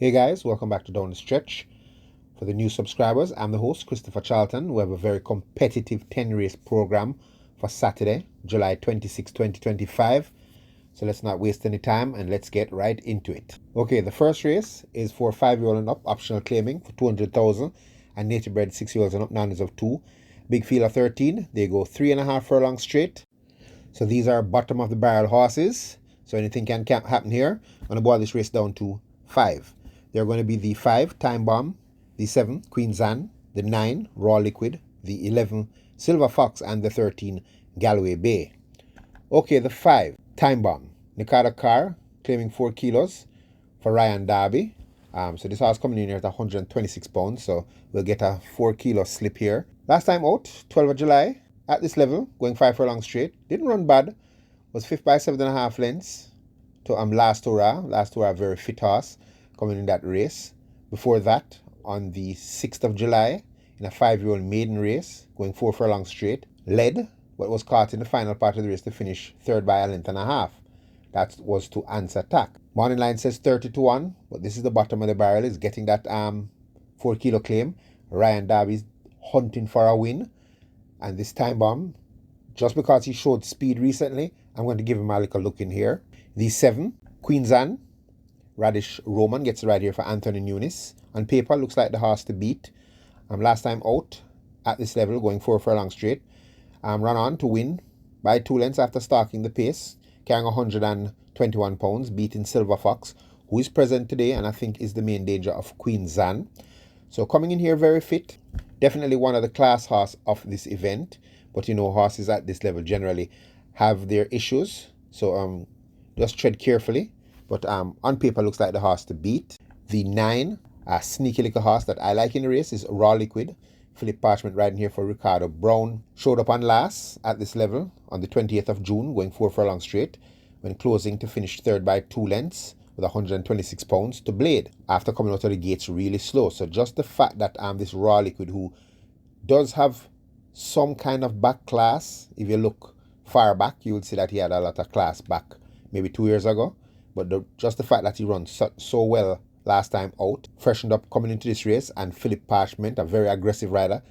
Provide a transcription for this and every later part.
Hey guys, welcome back to Down the Stretch. For the new subscribers, I'm the host, Christopher Charlton. We have a very competitive 10-race program for Saturday, July 26, 2025. So let's not waste any time and let's get right into it. Okay, the first race is for 5-year-old and up, optional claiming for 200,000, and native bred 6-year-olds and up, numbers of 2. Big field of 13, they go 3.5 furlongs straight. So these are bottom of the barrel horses. So anything can happen here. I'm going to boil this race down to 5. They're going to be the 5, Time Bomb, the 7, Queen Zan, the 9, Raw Liquid, the 11, Silver Fox, and the 13, Galway Bay. Okay, the 5, Time Bomb. Nikata Carr, claiming 4 kilos for Ryan Darby. So this horse coming in here at 126 pounds, so we'll get a 4 kilo slip here. Last time out, 12th of July, at this level, going 5 furlong straight. Didn't run bad, was 5th by 7.5 lengths to Last Hurrah. Last Hurrah, very fit horse coming in that race. Before that, on the 6th of July, in a 5-year-old maiden race, going 4 furlong straight, led, but was caught in the final part of the race to finish 3rd by 1.5 lengths. That was to Answer Attack. Morning line says 30-1, but this is the bottom of the barrel. Is getting that 4 kilo claim. Ryan Darby's hunting for a win. And this Time Bomb, just because he showed speed recently, I'm going to give him a little look in here. The 7, Queen Zan, Radish Roman gets it right here for Anthony Nunes. On paper, looks like the horse to beat. Last time out at this level, going 4 furlong straight. Run on to win by 2 lengths after stalking the pace, carrying 121 pounds, beating Silver Fox, who is present today and I think is the main danger of Queen Zan. So coming in here very fit. Definitely one of the class horse of this event. But you know, horses at this level generally have their issues. So just tread carefully. But on paper, looks like the horse to beat. The 9, a sneaky little horse that I like in the race, is Raw Liquid. Philip Parchment riding here for Ricardo Brown. Showed up on last at this level on the 28th of June, going 4 furlong straight, when closing to finish 3rd by 2 lengths with 126 pounds to Blade, after coming out of the gates really slow. So just the fact that this Raw Liquid, who does have some kind of back class, if you look far back, you would see that he had a lot of class back maybe 2 years ago. But just the fact that he runs so well last time out, freshened up coming into this race, and Philip Parchment, a very aggressive rider,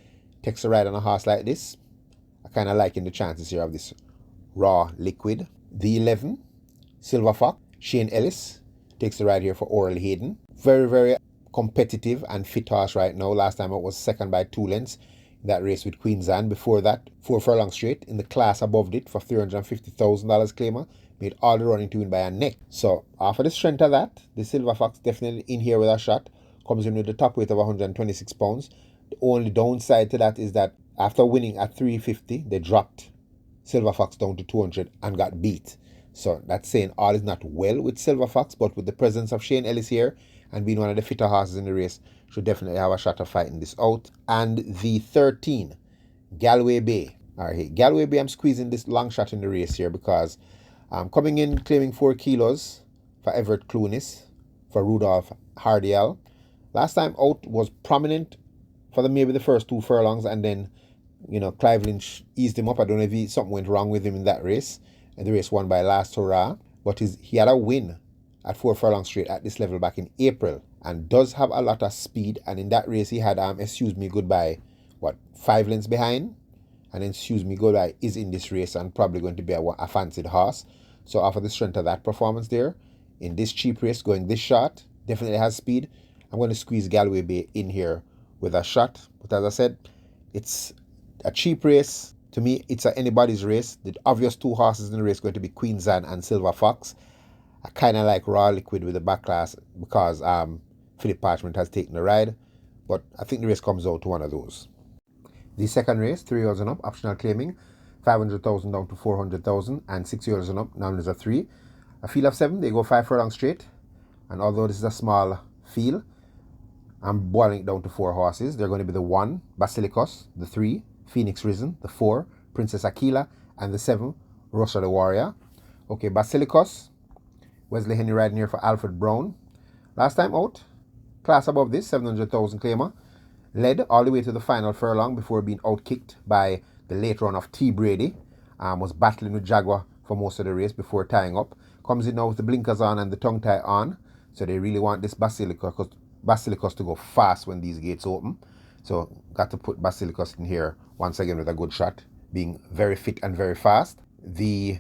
takes a ride on a horse like this. I kind of liking the chances here of this Raw Liquid. The 11, Silver Fox, Shane Ellis, takes the ride here for Oral Hayden. Very, very competitive and fit horse right now. Last time out was 2nd by 2 lengths in that race with Queen Zan. Before that, 4 furlong straight in the class above it for $350,000 claimer. Made all the running to win by a neck. So after the strength of that, the Silver Fox definitely in here with a shot. Comes in with the top weight of 126 pounds. The only downside to that is that after winning at 350, they dropped Silver Fox down to 200 and got beat. So that's saying all is not well with Silver Fox, but with the presence of Shane Ellis here and being one of the fitter horses in the race, should definitely have a shot of fighting this out. And the 13, Galway Bay. All right, Galway Bay, I'm squeezing this long shot in the race here because coming in claiming 4 kilos for Everett Clunis, for Rudolph Hardiel. Last time out was prominent for maybe the first 2 furlongs, and then, you know, Clive Lynch eased him up. I don't know if something went wrong with him in that race. And the race won by Last Hurrah. But he had a win at 4 furlongs straight at this level back in April, and does have a lot of speed. And in that race, he had Excuse Me Goodbye, 5 lengths behind. And then Excuse Me Goodbye is in this race and probably going to be a fancied horse. So after the strength of that performance there, in this cheap race, going this short, definitely has speed. I'm going to squeeze Galway Bay in here with a shot. But as I said, it's a cheap race. To me, it's anybody's race. The obvious 2 horses in the race are going to be Queen Zan and Silver Fox. I kind of like Raw Liquid with the back class because Philip Parchment has taken the ride. But I think the race comes out to one of those. The second race, 3-year-olds and up, optional claiming, 500,000 down to 400,000, and 6-year-olds and up, numbers of 3. A field of 7, they go 5 furlong straight. And although this is a small field, I'm boiling it down to 4 horses. They're going to be the 1, Basilicos, the 3, Phoenix Risen, the 4, Princess Aquila, and the 7, Russia the Warrior. Okay, Basilicos, Wesley Henry riding here for Alfred Brown. Last time out, class above this, 700,000 claimer. Led all the way to the final furlong before being outkicked by the late run of T. Brady. Was battling with Jaguar for most of the race before tying up. Comes in now with the blinkers on and the tongue tie on. So they really want this Basilicus to go fast when these gates open. So got to put Basilicus in here once again with a good shot, being very fit and very fast. The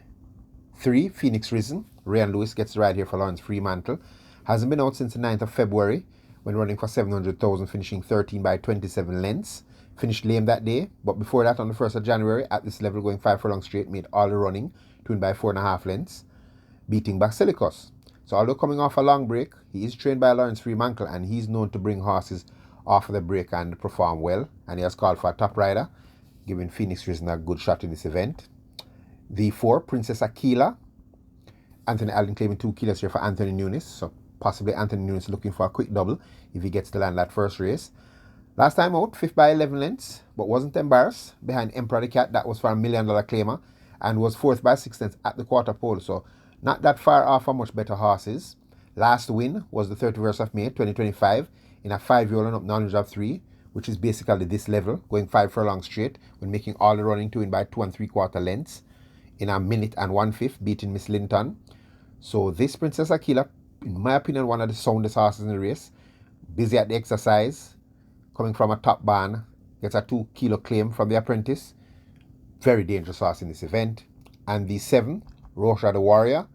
3, Phoenix Risen, Ryan Lewis gets the ride here for Lawrence Fremantle. Hasn't been out since the 9th of February when running for 700,000, finishing 13 by 27 lengths. Finished lame that day, but before that on the 1st of January at this level going 5 furlongs straight, made all the running to win by 4.5 lengths, beating Basilicus. So although coming off a long break, he is trained by Lawrence Fremantle and he's known to bring horses off of the break and perform well, and he has called for a top rider, giving Phoenix Risen a good shot in this event. The 4, Princess Aquila, Anthony Allen claiming 2 kilos here for Anthony Nunes, so possibly Anthony Nunes looking for a quick double if he gets to land that first race. Last time out, 5th by 11 lengths, but wasn't embarrassed behind Emperor the Cat. That was for $1 million claimer, and was 4th by 6 lengths at the quarter pole, so not that far off for much better horses. Last win was the 31st of May 2025 in a 5-year-old and up knowledge of 3, which is basically this level, going 5 furlongs straight when making all the running to win by 2 3/4 lengths in a minute and 1/5, beating Miss Linton. So this Princess Aquila, in my opinion, one of the soundest horses in the race. Busy at the exercise, coming from a top barn, gets a 2 kilo claim from the apprentice. Very dangerous horse in this event. And the 7, Rosha the Warrior,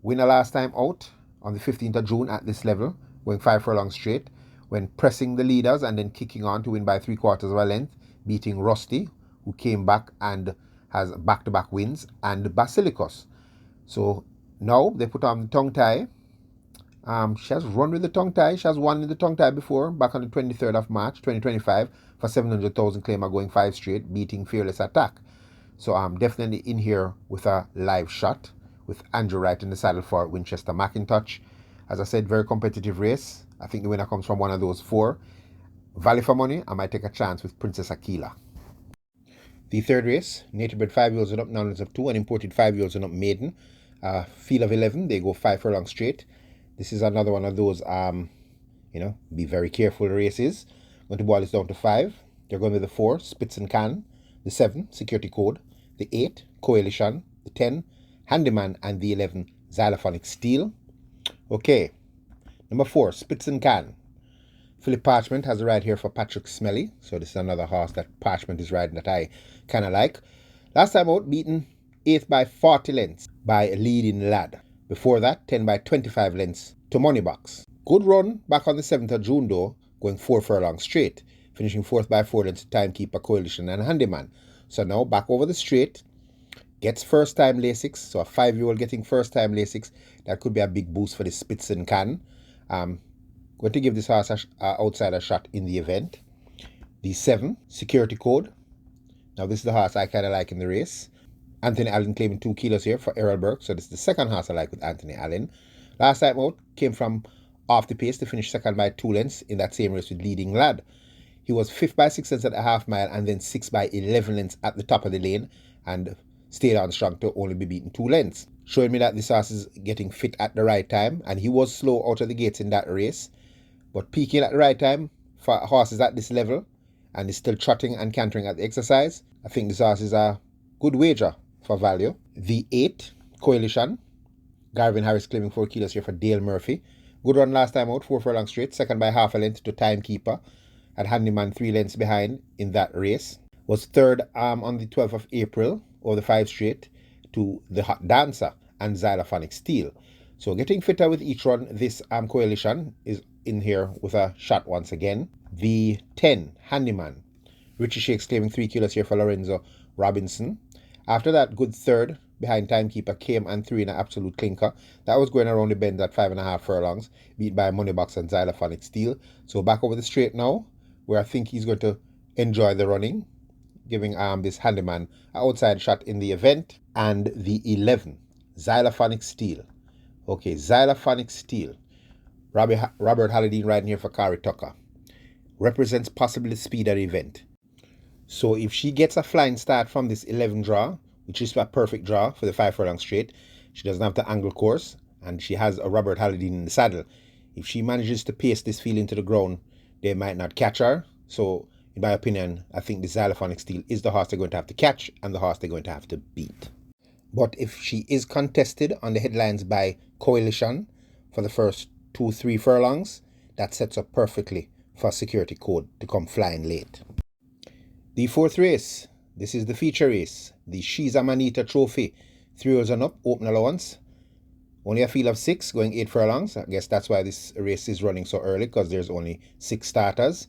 winner last time out on the 15th of June at this level, going 5 furlongs straight, when pressing the leaders and then kicking on to win by 3/4 of a length, beating Rusty, who came back and has back-to-back wins, and Basilicus. So now they put on the tongue tie. She has run with the tongue tie. She has won in the tongue tie before, back on the 23rd of March 2025 for 700,000 claimer, going 5 straight, beating Fearless Attack. So I'm definitely in here with a live shot with Andrew Wright in the saddle for Winchester McIntosh. As I said, very competitive race. I think the winner comes from one of those 4. Value for money, I might take a chance with Princess Aquila. The 3rd race, native bred 5-year-olds and up, knowledge of 2, and imported 5-year-olds and up maiden. Field of 11, they go 5 furlongs straight. This is another one of those, be very careful races. I'm going to boil this down to 5. They're going with the 4, Spitz and Can, the 7, Security Code, the 8, Coalition, the 10, Handyman, and the 11, Xylophonic Steel. Okay, number 4, Spitz and Can. Philip Parchment has a ride here for Patrick Smelly. So this is another horse that Parchment is riding that I kind of like. Last time out, beaten 8th by 40 lengths by a leading lad. Before that, 10 by 25 lengths to Moneybox. Good run back on the 7th of June though, going 4 furlongs straight, finishing 4th by 4 lengths to Timekeeper, Coalition, and Handyman. So now back over the straight, gets first time Lasix. So a 5-year-old getting first time Lasix, that could be a big boost for the Spitz and Can. Going to give this horse an outsider shot in the event. The 7, Security Code. Now this is the horse I kind of like in the race. Anthony Allen claiming 2 kilos here for Errol Burke. So this is the second horse I like with Anthony Allen. Last time out, came from off the pace to finish 2nd by 2 lengths in that same race with Leading Lad. He was 5th by 6 lengths at the half mile and then 6th by 11 lengths at the top of the lane and stayed on strong to only be beaten 2 lengths. Showing me that this horse is getting fit at the right time, and he was slow out of the gates in that race. But peaking at the right time for horses at this level and is still trotting and cantering at the exercise, I think this horse is a good wager for value. The 8, Coalition. Garvin Harris claiming 4 kilos here for Dale Murphy. Good run last time out, 4 furlongs straight, 2nd by half a length to Timekeeper. Had Handyman 3 lengths behind in that race. Was 3rd on the 12th of April, or the 5 straight, to the Hot Dancer and Xylophonic Steel. So getting fitter with each run, this Coalition is in here with a shot once again. The 10, Handyman. Richie Shakes claiming 3 kilos here for Lorenzo Robinson. After that, good 3rd behind Timekeeper came and threw in an absolute clinker. That was going around the bend at 5.5 furlongs, beat by Moneybox and Xylophonic Steel. So back over the straight now, where I think he's going to enjoy the running, giving this Handyman an outside shot in the event. And the 11, Xylophonic Steel. Okay, Xylophonic Steel. Robert Halladine riding here for Kari Tucker. Represents possibly the speed of the event. So if she gets a flying start from this 11 draw, which is a perfect draw for the 5 furlong straight, she doesn't have to angle course, and she has a Robert Halladine in the saddle. If she manages to pace this field into the ground, they might not catch her. So in my opinion, I think the Xylophonic Steel is the horse they're going to have to catch and the horse they're going to have to beat. But if she is contested on the headlines by Coalition for the first 2-3 furlongs, that sets up perfectly for security code to come flying late. The fourth race, this is the feature race, the She'S A Man'eater Trophy, 3 years and up, open allowance. Only a field of 6 going 8 furlongs. I guess that's why this race is running so early, because there's only 6 starters.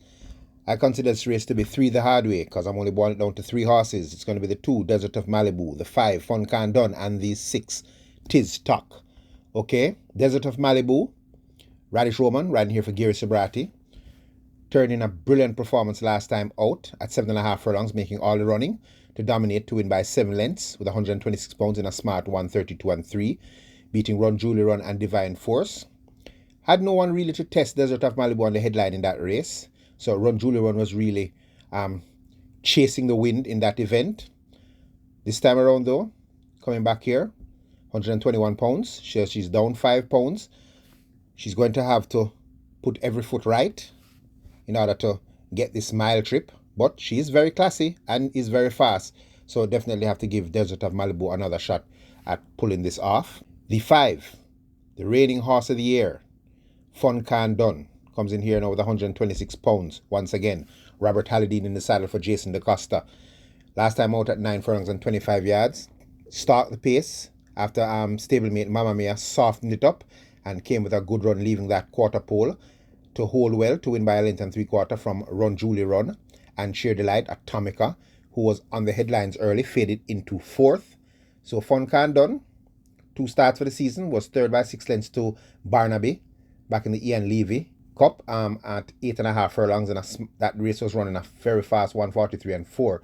I consider this race to be 3 the hard way, because I'm only boiling it down to 3 horses. It's going to be the 2 Desert of Malibu, the 5 FUNCAANDUN, and the 6 TIZ TOK. Okay, Desert of Malibu, Radish Roman riding here for Gary Sobrati. Turned in a brilliant performance last time out at 7.5 furlongs, making all the running to dominate to win by 7 lengths with 126 pounds in a smart 132-3, beating Run Julie Run and Divine Force. Had no one really to test Desert of Malibu on the headline in that race, so Run Julie Run was really chasing the wind in that event. This time around though, coming back here, 121 pounds. She's down 5 pounds. She's going to have to put every foot right in order to get this mile trip, but she is very classy and is very fast, so definitely have to give Desert of Malibu another shot at pulling this off. The 5, the reigning horse of the year, FUNCAANDUN, comes in here now with 126 pounds. Once again, Robert Hallidine in the saddle for Jason DaCosta. Last time out at 9 furlongs and 25 yards. Start the pace after stablemate Mamma Mia softened it up and came with a good run, leaving that quarter pole to hold well to win by a length and 3/4 from Run Julie Run and Sheer Delight Atomica, who was on the headlines early, faded into 4th. So FUNCAANDUN, 2 starts for the season, was 3rd by 6 lengths to Barnaby back in the Ian Levy Cup at 8.5 furlongs, and that race was running a very fast 1:43-4.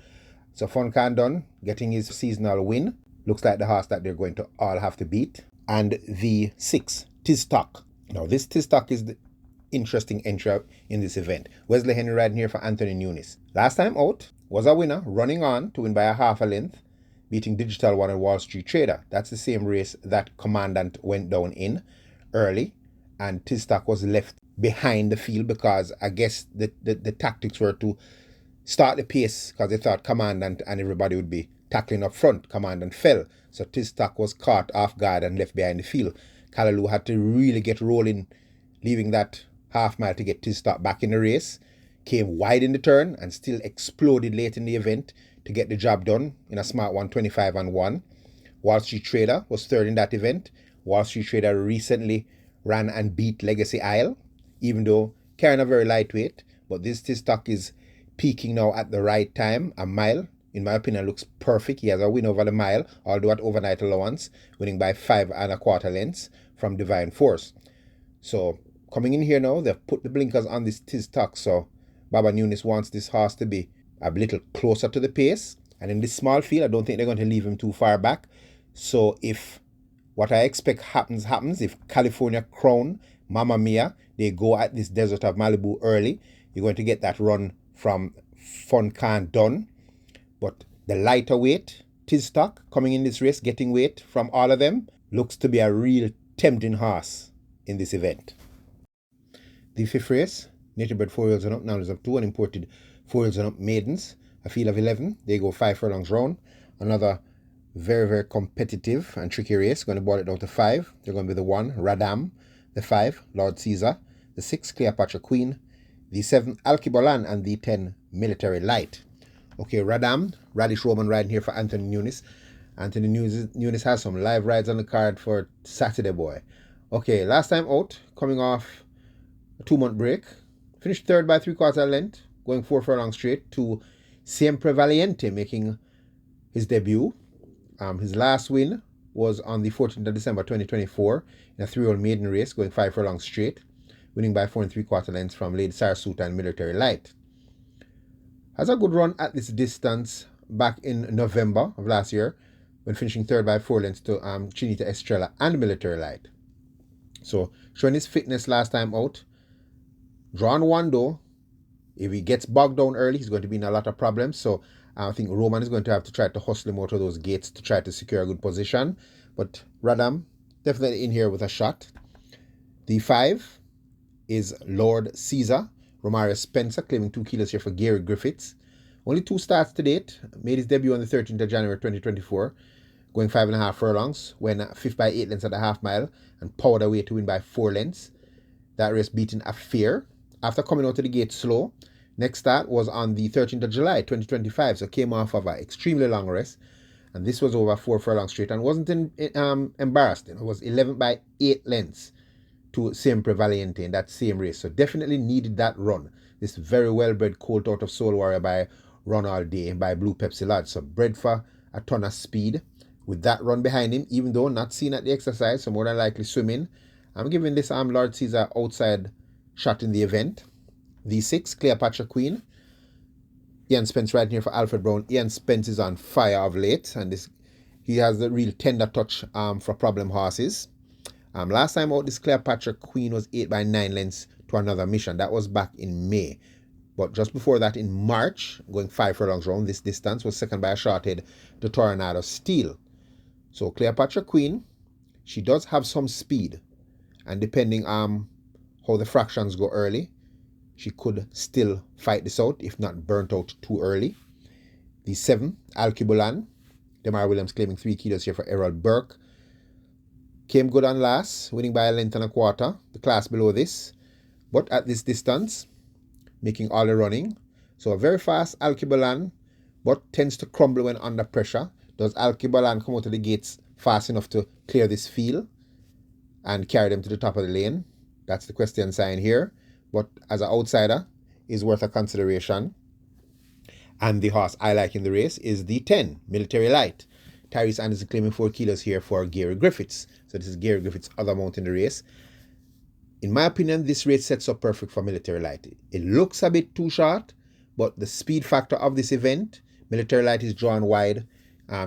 So FUNCAANDUN getting his seasonal win. Looks like the horse that they're going to all have to beat. And the 6, TIZ TOK. Now this TIZ TOK is the interesting entry in this event. Wesley Henry riding here for Anthony Nunes. Last time out was a winner, running on to win by a half a length, beating Digital One and Wall Street Trader. That's the same race that Commandant went down in early, and TIZ TOK was left behind the field because I guess the tactics were to start the pace because they thought Commandant and everybody would be tackling up front. Commandant fell, so TIZ TOK was caught off guard and left behind the field. Callaloo had to really get rolling, leaving that half mile to get TIZ TOK back in the race. Came wide in the turn and still exploded late in the event to get the job done in a smart 1:25-1. Wall Street Trader was 3rd in that event. Wall Street Trader recently ran and beat Legacy Isle, even though carrying a very lightweight. But this TIZ TOK is peaking now at the right time. A mile, in my opinion, looks perfect. He has a win over the mile, although at overnight allowance, winning by 5.25 lengths from Divine Force. So coming in here now, they've put the blinkers on this TIZ TOK, so Baba Nunes wants this horse to be a little closer to the pace. And in this small field, I don't think they're going to leave him too far back. So if what I expect happens, if California Crown, Mamma Mia, they go at this Desert of Malibu early, you're going to get that run from FUNCAANDUN. But the lighter weight, TIZ TOK, coming in this race, getting weight from all of them, looks to be a real tempting horse in this event. The 5th race, native bred 4 years and up, now is up 2, and imported 4 years and up maidens, a field of 11. They go 5 furlongs round. Another very, very competitive and tricky race. Going to boil it down to 5. They're going to be the 1, Radam, the 5, Lord Caesar, the 6, Cleopatra Queen, the 7, Alkebulan, and the 10, Military Light. Okay, Radam, Radish Roman riding here for Anthony Nunes. Anthony Nunes has some live rides on the card for Saturday, boy. Okay, last time out, coming off a 2-month break, finished 3rd by 3/4 length, going 4 furlongs straight to Siempre Valiente, making his debut. His last win was on the 14th of December 2024 in a 3-year-old maiden race, going 5 furlongs straight, winning by 4 3/4 lengths from Lady Sarasuta and Military Light. Has a good run at this distance back in November of last year, when finishing 3rd by 4 lengths to Chinita Estrella and Military Light. So showing his fitness last time out. Drawn 1 though, if he gets bogged down early, he's going to be in a lot of problems. So I think Roman is going to have to try to hustle him out of those gates to try to secure a good position. But Radam, definitely in here with a shot. The 5 is Lord Caesar, Romario Spencer, claiming 2 kilos here for Gary Griffiths. Only 2 starts to date. Made his debut on the 13th of January 2024, going 5.5 furlongs, went 5th by 8 lengths at the half mile, and powered away to win by 4 lengths. that race beating a fair after coming out of the gate slow. Next start was on the 13th of July 2025, so came off of an extremely long race, and this was over 4 furlongs straight and wasn't embarrassed. It was 11 by 8 lengths to Siempre Valiente in that same race, so definitely needed that run. This very well-bred colt out of Soul Warrior by Run All Day by Blue Pepsi Lodge, so bred for a ton of speed. With that run behind him, even though not seen at the exercise, so more than likely swimming, I'm giving this Lord Caesar outside shot in the event. The 6, Cleopatra Queen. Ian Spence right here for Alfred Brown. Ian Spence is on fire of late, and he has the real tender touch for problem horses. Last time out, this Cleopatra Queen was 8 by 9 lengths to Another Mission. That was back in May. But just before that, in March, going 5 furlongs round, this distance was second by a shorthead to Tornado Steel. So Cleopatra Queen, she does have some speed, and depending on how the fractions go early, she could still fight this out, if not burnt out too early. The 7, Alkebulan, Demar Williams claiming 3 kilos here for Errol Burke. Came good on last, winning by a length and a quarter, the class below this, but at this distance, making all the running. So a very fast Alkebulan, but tends to crumble when under pressure. Does Alkebulan come out of the gates fast enough to clear this field and carry them to the top of the lane? That's the question sign here. But as an outsider, is worth a consideration. And the horse I like in the race is the 10, Military Light. Tyrese Anderson claiming 4 kilos here for Gary Griffiths. So this is Gary Griffiths' other mount in the race. In my opinion, this race sets up perfect for Military Light. It looks a bit too short, but the speed factor of this event, Military Light is drawn wide.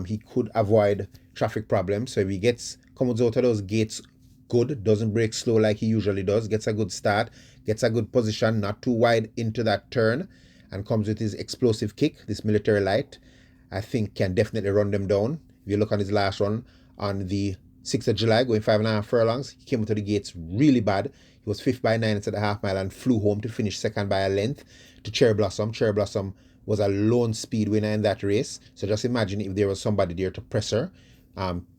He could avoid traffic problems. So if he comes out of those gates good, doesn't break slow like he usually does, gets a good start, gets a good position, not too wide into that turn, and comes with his explosive kick, this Military Light, I think can definitely run them down. If you look on his last run on the 6th of July, going 5.5 furlongs, he came out of the gates really bad. He was 5th by 9 at the half mile and flew home to finish second by a length to Cherry Blossom. Cherry Blossom was a lone speed winner in that race. So just imagine if there was somebody there to press her.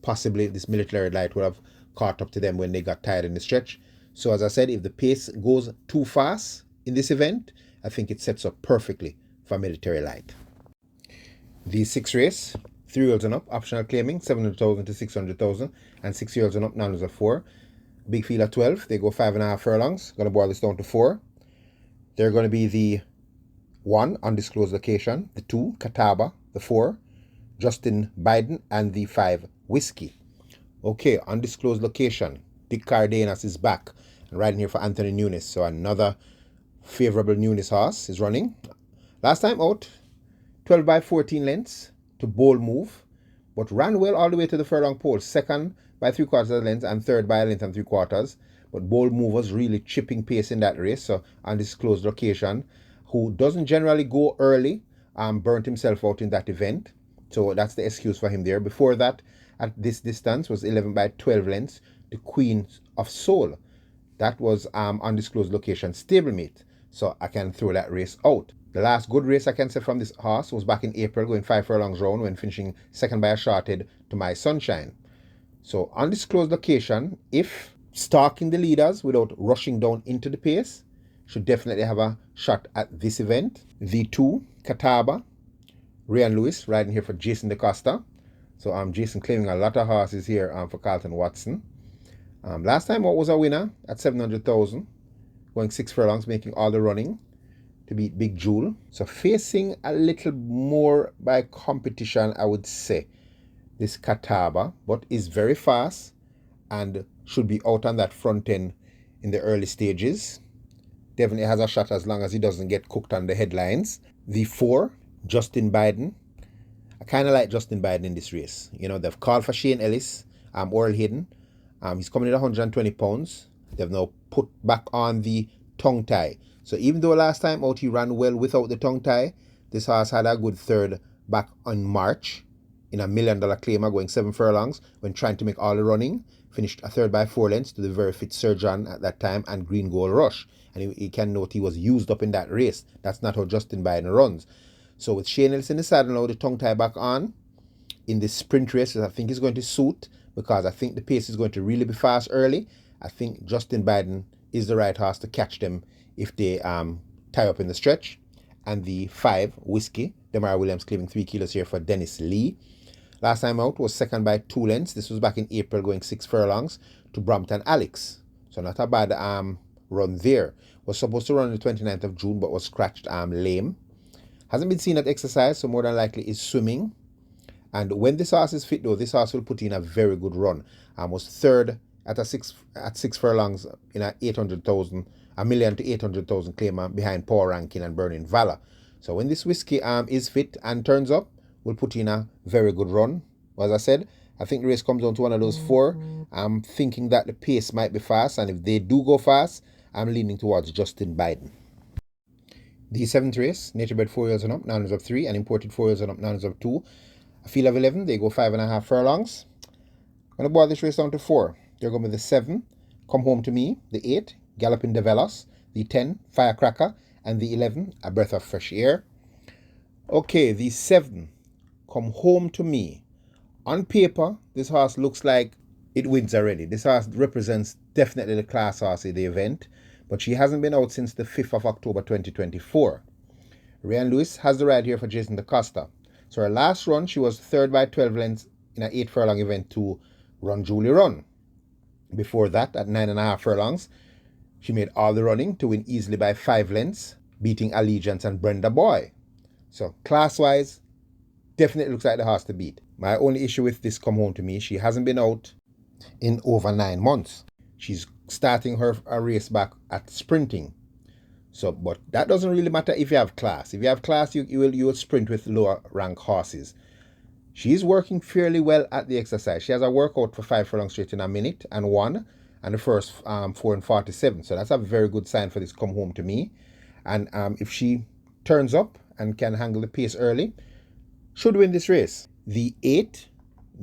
Possibly this Military Light would have caught up to them when they got tired in the stretch. So as I said, if the pace goes too fast in this event, I think it sets up perfectly for Military Light. The 6 race, 3-year-olds and up, optional claiming 700,000 to 600,000, and 6-year-olds and up, non-loser 4. Big field at 12, they go 5.5 furlongs. Going to boil this down to 4. They're going to be the 1, undisclosed location, the 2, Catawba, the 4, Justin Biden, and the 5, Whiskey. Okay, undisclosed location. Dick Cardenas is back and riding here for Anthony Nunes. So another favorable Nunes horse is running. Last time out, 12 by 14 lengths to Bold Move, but ran well all the way to the furlong pole. Second by 3/4 of the length and third by a length and 3/4. But Bold Move was really chipping pace in that race. So undisclosed location, who doesn't generally go early, burnt himself out in that event. So that's the excuse for him there. Before that, at this distance, was 11 by 12 lengths, the Queen of Soul. That was undisclosed location stablemate. So I can throw that race out. The last good race I can say from this horse was back in April, going 5 furlongs round when finishing second by a shorthead to My Sunshine. So undisclosed location, if stalking the leaders without rushing down into the pace, should definitely have a shot at this event. The 2, Catawba, Ryan Lewis riding here for Jason DeCosta. So Jason claiming a lot of horses here for Carlton Watson. Last time what was a winner at 700,000, going 6 furlongs, making all the running to beat Big Jewel. So facing a little more by competition, I would say, this Catawba, but is very fast and should be out on that front end in the early stages. Definitely has a shot as long as he doesn't get cooked on the headlines. The 4, Justin Biden. I kind of like Justin Biden in this race. You know, they've called for Shane Ellis, Oral Hayden. He's coming in at 120 pounds. They've now put back on the tongue tie. So even though last time out he ran well without the tongue tie, this horse had a good third back on March in a $1 million claimer going 7 furlongs when trying to make all the running. Finished a third by 4 lengths to the Very Fit Surgeon at that time and Green Gold Rush. And he can note he was used up in that race. That's not how Justin Biden runs. So with Shane Ellis in the saddle now, the tongue tie back on in this sprint race, I think is going to suit, because I think the pace is going to really be fast early. I think Justin Biden is the right horse to catch them if they tie up in the stretch. And the 5, Whiskey, Demar Williams claiming 3 kilos here for Dennis Lee. Last time out was second by 2 lengths. This was back in April, going 6 furlongs to Brompton Alex. So not a bad run there. Was supposed to run on the 29th of June, but was scratched lame. Hasn't been seen at exercise, so more than likely is swimming. And when this horse is fit, though, this horse will put in a very good run. Was third at 6 furlongs in a 800,000, $1 million to 800,000 claimer behind Power Ranking and Burning Valor. So when this Whiskey is fit and turns up, will put in a very good run. As I said, I think the race comes down to one of those 4. I'm thinking that the pace might be fast, and if they do go fast, I'm leaning towards Justin Biden. The 7th race, nature bred 4 years and up, 9 of 3, and imported 4 years and up, 9 of 2. A field of 11, they go 5.5 furlongs. I'm going to boil this race down to 4. They're going with the 7, Come Home to Me, the 8, Galloping Develos, the 10, Firecracker, and the 11, A Breath of Fresh Air. Okay, the 7, Come Home to Me. On paper, this horse looks like it wins already. This horse represents definitely the class horse of the event, but she hasn't been out since the 5th of October 2024. Ryan Lewis has the ride here for Jason DaCosta. So her last run, she was third by 12 lengths in an 8 furlong event to Run Julie Run. Before that, at 9.5 furlongs, she made all the running to win easily by 5 lengths, beating Allegiance and Brenda Boy. So class-wise, definitely looks like the horse to beat. My only issue with this Come Home to Me, she hasn't been out in over 9 months. She's starting her race back at sprinting. So, but that doesn't really matter if you have class. If you have class, you will sprint with lower rank horses. She's working fairly well at the exercise. She has a workout for 5 furlongs straight in a minute and 1, and the first 4 and 47. So that's a very good sign for this Come Home to Me. And if she turns up and can handle the pace early, should win this race. The 8,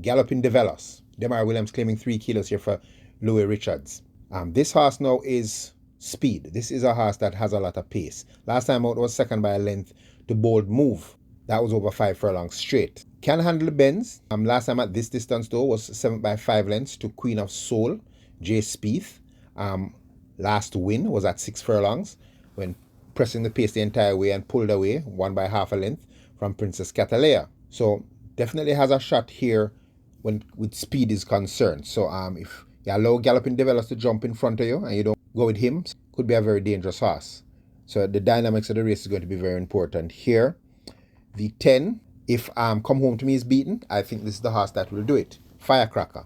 Galloping Develos. Demar Williams claiming 3 kilos here for Louis Richards. This horse now is speed. This is a horse that has a lot of pace. Last time out was second by a length to Bold Move. That was over 5 furlongs straight. Can handle the bends. Last time at this distance though was 7 by 5 lengths to Queen of Soul, Jay Spieth. Last win was at 6 furlongs when pressing the pace the entire way and pulled away, 1 by half a length from Princess Catalea. So definitely has a shot here when with speed is concerned. So if you allow Galloping Develos to jump in front of you and you don't go with him, could be a very dangerous horse. So the dynamics of the race is going to be very important here. The 10, if Come Home to Me is beaten, I think this is the horse that will do it. Firecracker.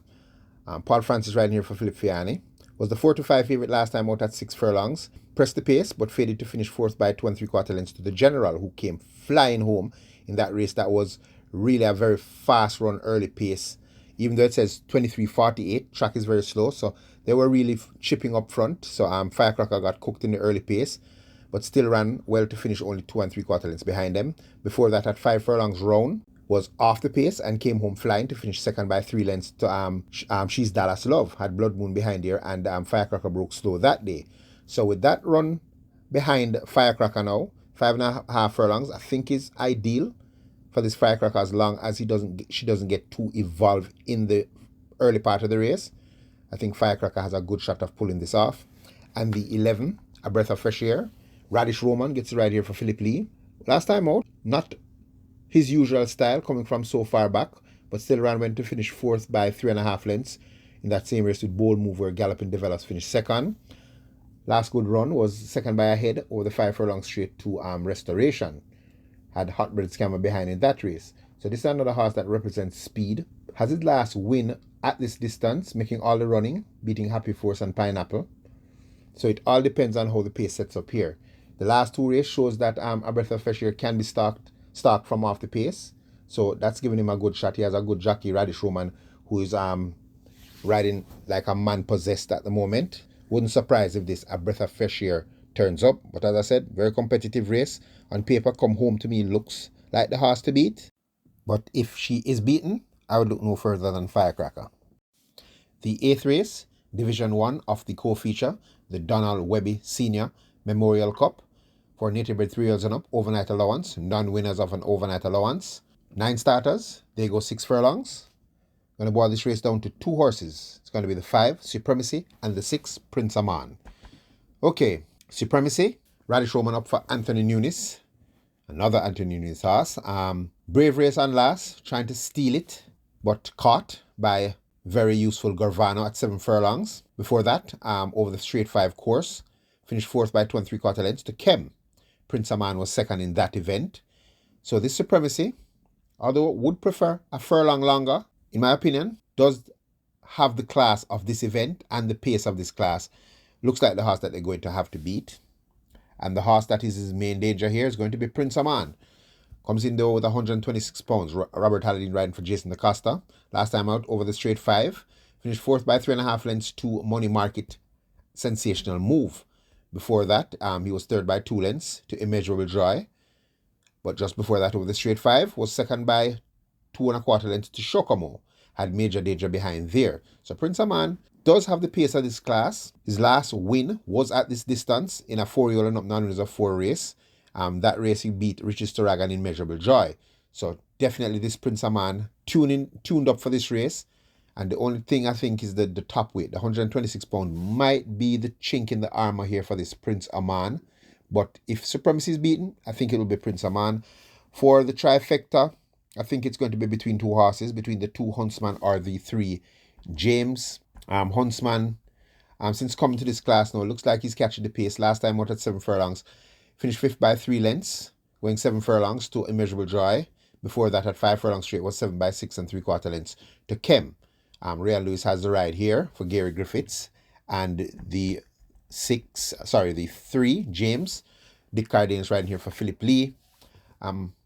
Paul Francis riding here for Philip Fiani. Was the 4-5 favorite last time out at 6 furlongs. Pressed the pace, but faded to finish 4th by 2 3/4 lengths to the General, who came flying home in that race. That was really a very fast run, early pace. Even though it says 23:48, track is very slow, so they were really chipping up front. So Firecracker got cooked in the early pace, but still ran well to finish only 2 3/4 lengths behind them. Before that, at 5 furlongs round, was off the pace and came home flying to finish second by 3 lengths to She's Dallas Love. Had Blood Moon behind here, and Firecracker broke slow that day. So with that run behind Firecracker now, 5.5 furlongs, I think is ideal for this Firecracker as long as she doesn't get too evolved in the early part of the race. I think Firecracker has a good shot of pulling this off. And the 11, A Breath of Fresh Air. Radish Roman gets the ride here for Philip Lee. Last time out, not his usual style coming from so far back, but still went to finish 4th by 3.5 lengths in that same race with Bold Move where Galloping Develos finished second. Last good run was second by a head over the 5 furlong straight to Restoration. Had Hotbread Scammer behind in that race. So this is another horse that represents speed. Has his last win at this distance, making all the running, beating Happy Force and Pineapple. So it all depends on how the pace sets up here. The last 2 races shows that A Breath of Fresh Air can be stalked from off the pace. So that's giving him a good shot. He has a good jockey, Radish Roman, who is riding like a man possessed at the moment. Wouldn't surprise if this A Breath of Fresh Air turns up. But as I said, very competitive race. On paper, Come Home to Me looks like the horse to beat. But if she is beaten, I would look no further than Firecracker. The 8th race, Division 1 of the co-feature, the Donald Webby Senior Memorial Cup. For native bred 3 years and up, overnight allowance, non-winners of an overnight allowance. 9 starters, they go 6 furlongs. I'm going to boil this race down to 2 horses. It's going to be the 5, Supremacy, and the 6, Prince Aman. Okay, Supremacy. Radish Roman up for Anthony Nunes. Another Anthony Nunes horse. Brave Race on last, trying to steal it, but caught by very useful Garvano at 7 furlongs. Before that, over the straight 5 course, finished 4th by 2 3/4 lengths to Kem. Prince Aman was second in that event. So this Supremacy, although would prefer a furlong longer, in my opinion, does have the class of this event and the pace of this class. Looks like the horse that they're going to have to beat. And the horse that is his main danger here is going to be Prince Aman. Comes in though with 126 pounds. Robert Halladine riding for Jason DaCosta. Last time out over the straight 5. Finished 4th by 3.5 lengths to Money Market. Sensational Move. Before that, he was 3rd by 2 lengths to Immeasurable Joy. But just before that, over the straight 5, was 2nd by 2 1/4 lengths to Shokomo. Had major danger behind there. So Prince Aman does have the pace of this class. His last win was at this distance in a 4-year and up non-winners of 4 race. That race he beat Richie Storag and Immeasurable Joy. So definitely this Prince Aman tuned up for this race. And the only thing I think is the top weight. The 126 pound might be the chink in the armor here for this Prince Aman. But if Supremacy is beaten, I think it will be Prince Aman. For the trifecta, I think it's going to be between 2 horses, between the 2 Huntsman or the 3 James. Huntsman, since coming to this class now, looks like he's catching the pace. Last time out at 7 furlongs, finished 5th by 3 lengths, going 7 furlongs to Immeasurable Joy. Before that, at 5 furlongs straight, was 7 by 6 3/4 lengths to Kem. Real Lewis has the ride here for Gary Griffiths, and the 3 James. Dick Cardenas is riding here for Philip Lee.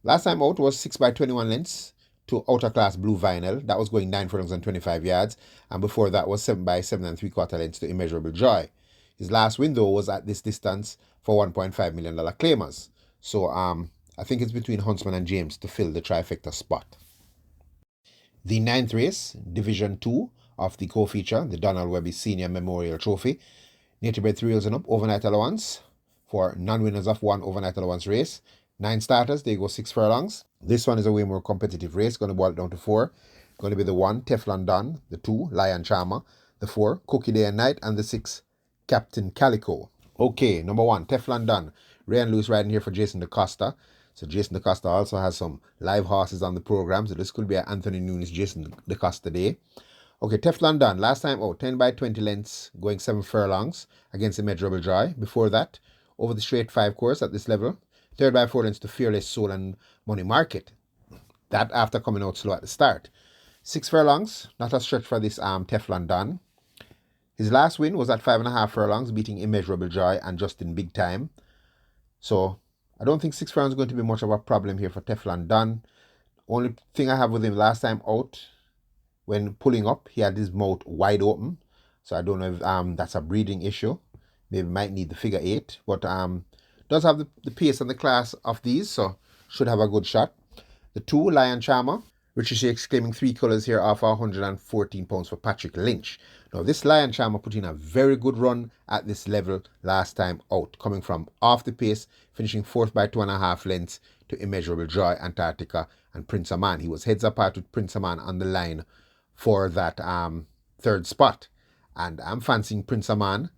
Last time out was 6 by 21 lengths to Outer Class Blue Vinyl. That was going 9 furlongs and 25 yards. And before that was 7 by 7 3/4 lengths to Immeasurable Joy. His last win, though, was at this distance for $1.5 million claimers. So I think it's between Huntsman and James to fill the trifecta spot. The 9th race, Division 2 of the co-feature, the Donald Webby Senior Memorial Trophy. Native bred 3 years and up, overnight allowance for non-winners of 1 overnight allowance race. 9 starters, they go 6 furlongs. This one is a way more competitive race, going to boil it down to 4. Going to be the 1, Teflon Don, the 2, Lion Charmer, the 4, Cookie Day and Night, and the 6, Captain Calico. Okay, number 1, Teflon Don. Ryan Lewis riding here for Jason DaCosta. So Jason DaCosta also has some live horses on the program. So this could be an Anthony Nunes, Jason DaCosta day. Okay, Teflon Don. Last time, 10 by 20 lengths, going 7 furlongs against Immeasurable Joy. Before that, over the straight 5 course at this level, 3rd by 4 lengths to Fearless Soul and Money Market. That after coming out slow at the start. 6 furlongs, not a stretch for this Teflon Don. His last win was at 5.5 furlongs, beating Immeasurable Joy and Justin Big Time. So I don't think 6 furlongs is going to be much of a problem here for Teflon Don. Only thing I have with him last time out, when pulling up, he had his mouth wide open. So I don't know if that's a breeding issue. Maybe might need the figure 8. But does have the pace and the class of these, so should have a good shot. The 2, Lion Charmer. Richie Shakes claiming 3 colours here off 114 pounds for Patrick Lynch. Now this Lion Charmer put in a very good run at this level last time out, coming from off the pace, finishing 4th by 2.5 lengths to Immeasurable Joy, Antarctica, and Prince Aman. He was heads apart with Prince Aman on the line for that 3rd spot. And I'm fancying Prince Aman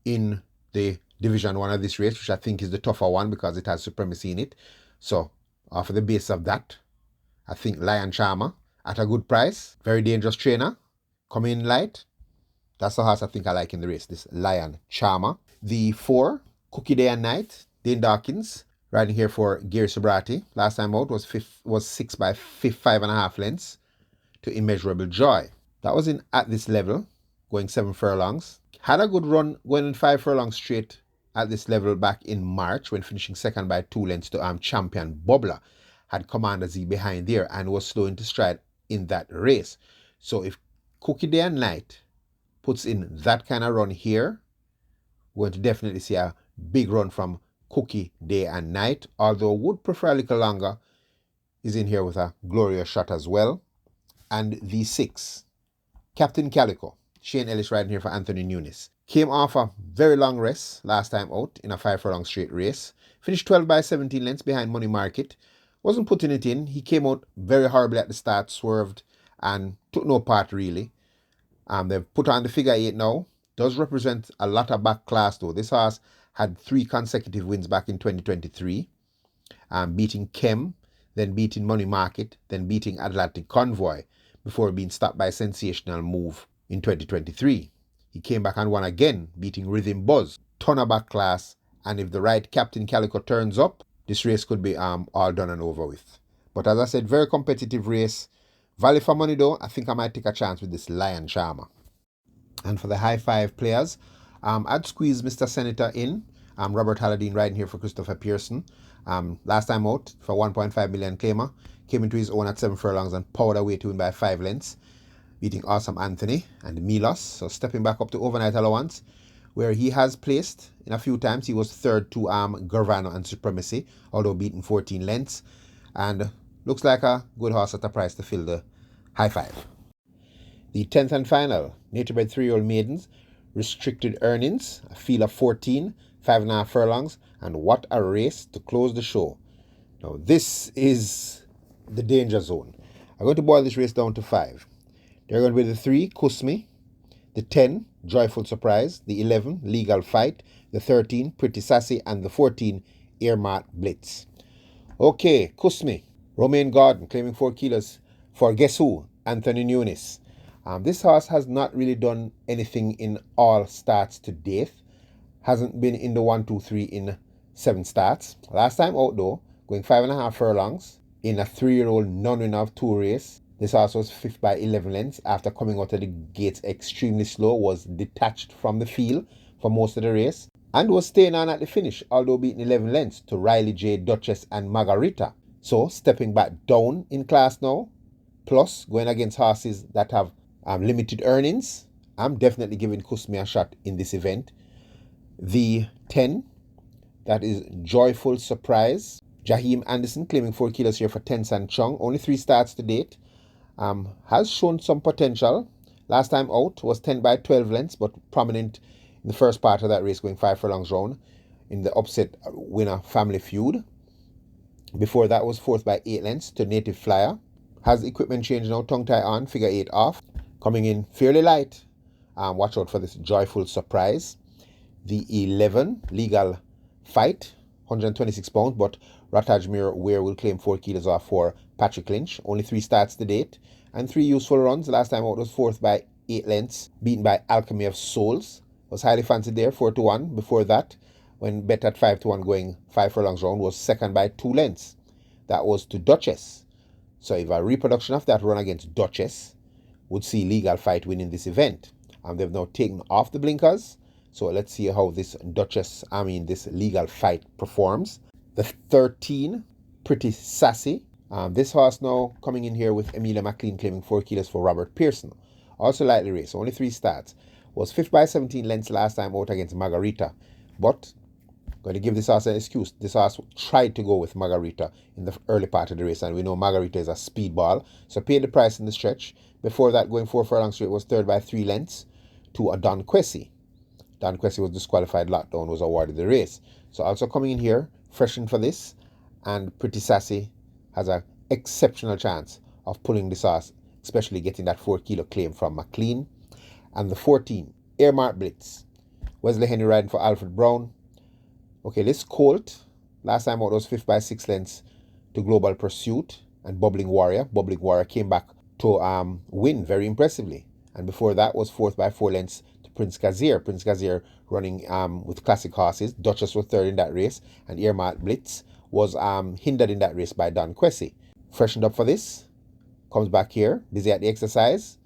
in the Division 1 of this race, which I think is the tougher one because it has Supremacy in it. So off of the base of that, I think Lion Charmer at a good price. Very dangerous trainer. Coming in light. That's the horse I think I like in the race, this Lion Charmer. The 4, Cookie Day and Night, Dane Dawkins, riding here for Gary Sobrati. Last time out was 6 by 5.5 lengths to Immeasurable Joy. That was in at this level, going 7 furlongs. Had a good run going in 5 furlongs straight at this level back in March when finishing 2nd by 2 lengths to Champion Bubbler. Had Commander Z behind there and was slow into stride in that race. So if Cookie Day and Night puts in that kind of run here, we're going to definitely see a big run from Cookie Day and Night, although would prefer a little longer, is in here with a glorious shot as well. And the 6, Captain Calico, Shane Ellis riding here for Anthony Nunes. Came off a very long rest last time out in a 5 furlong straight race. Finished 12 by 17 lengths behind Money Market. Wasn't putting it in. He came out very horribly at the start, swerved, and took no part really. They've put on the figure 8 now does represent a lot of back class though. This horse had 3 consecutive wins back in 2023, beating Kem, then beating Money Market, then beating Atlantic Convoy, before being stopped by Sensational Move in 2023. He came back and won again, beating Rhythm Buzz. Ton of back class, and if the right Captain Calico turns up, this race could be all done and over with. But as I said, very competitive race. Value for money though, I think I might take a chance with this Lion Charmer. And for the high five players, I'd squeeze Mr. Senator in. Robert Halladine riding here for Christopher Pearson. Last time out for 1.5 million claimer. Came into his own at 7 furlongs and powered away to win by 5 lengths, beating Awesome Anthony and Milos. So stepping back up to overnight allowance, where he has placed in a few times. He was third to Garvano and Supremacy, although beaten 14 lengths. And looks like a good horse at a price to fill the high five. The 10th and final, nature bred 3-year-old maidens, restricted earnings, a field of 14, 5.5 furlongs, and what a race to close the show. Now this is the danger zone. I'm going to boil this race down to 5. They're going to be the 3, Kusmi, the 10, Joyful Surprise, the 11, Legal Fight, the 13, Pretty Sassy, and the 14, Earmarked Blitz. Okay, Kusmi, Romain Gordon claiming 4 kilos for guess who? Anthony Nunes. This horse has not really done anything in all starts to date. Hasn't been in the 1, 2, 3 in 7 starts. Last time out though, going 5.5 furlongs in a 3-year-old non-winner of 2 race. This horse was 5th by 11 lengths after coming out of the gates extremely slow, was detached from the field for most of the race, and was staying on at the finish, although beating 11 lengths to Riley J, Duchess, and Margarita. So stepping back down in class now, plus going against horses that have limited earnings, I'm definitely giving Kusmi a shot in this event. The 10, that is Joyful Surprise. Jaheim Anderson claiming 4 kilos here for Tensan Chung. Only 3 starts to date. Has shown some potential. Last time out was 10 by 12 lengths, but prominent in the first part of that race, going 5 furlongs round in the upset winner Family Feud. Before that was 4th by 8 lengths to Native Flyer. Has equipment change now, tongue tie on, figure 8 off. Coming in fairly light. Watch out for this Joyful Surprise. The 11, Legal Fight, 126 pounds, but Ratajmir Weir will claim 4 kilos off for Patrick Lynch. Only 3 starts to date and 3 useful runs. Last time out was 4th by 8 lengths, beaten by Alchemy of Souls. Was highly fancied there, 4-1. Before that, when bet at 5-1 going 5 furlongs round, was 2nd by 2 lengths. That was to Duchess. So if a reproduction of that run against Duchess would see Legal Fight winning this event. They've now taken off the blinkers. So let's see how this this Legal Fight performs. The 13, Pretty Sassy. This horse now coming in here with Emilia McLean claiming 4 kilos for Robert Pearson. Also lightly raced, only 3 starts. Was 5th by 17 lengths last time out against Margarita. But going to give this horse an excuse. This horse tried to go with Margarita in the early part of the race, and we know Margarita is a speedball. So paid the price in the stretch. Before that, going 4 furlongs straight, was 3rd by 3 lengths to a Don Quessy. Don Quessy was disqualified, lockdown, was awarded the race. So also coming in here, freshened for this, and Pretty Sassy has an exceptional chance of pulling this horse, especially getting that 4 kilo claim from McLean. And the 14, Earmarked Blitz. Wesley Henry riding for Alfred Brown. Okay, this colt, last time out was 5th by 6 lengths to Global Pursuit and Bubbling Warrior. Bubbling Warrior came back to win very impressively. And before that was 4th by 4 lengths to Prince Kazir. Prince Kazir running with classic horses. Duchess was 3rd in that race, and Earmarked Blitz was hindered in that race by Don Quessy. Freshened up for this, comes back here, busy at the exercise.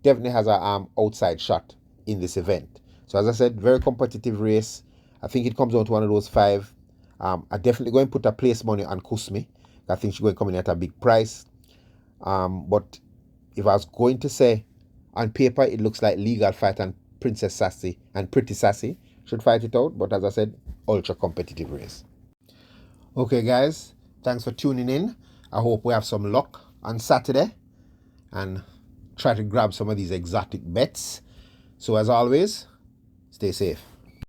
Definitely has a outside shot in this event. So as I said, very competitive race. I think it comes down to one of those 5. I definitely going to put a place money on Kusmi. I think she's going to come in at a big price. But if I was going to say, on paper, it looks like Legal Fight and Princess Sassy and Pretty Sassy should fight it out. But as I said, ultra competitive race. Okay, guys, thanks for tuning in. I hope we have some luck on Saturday and try to grab some of these exotic bets. So as always, stay safe.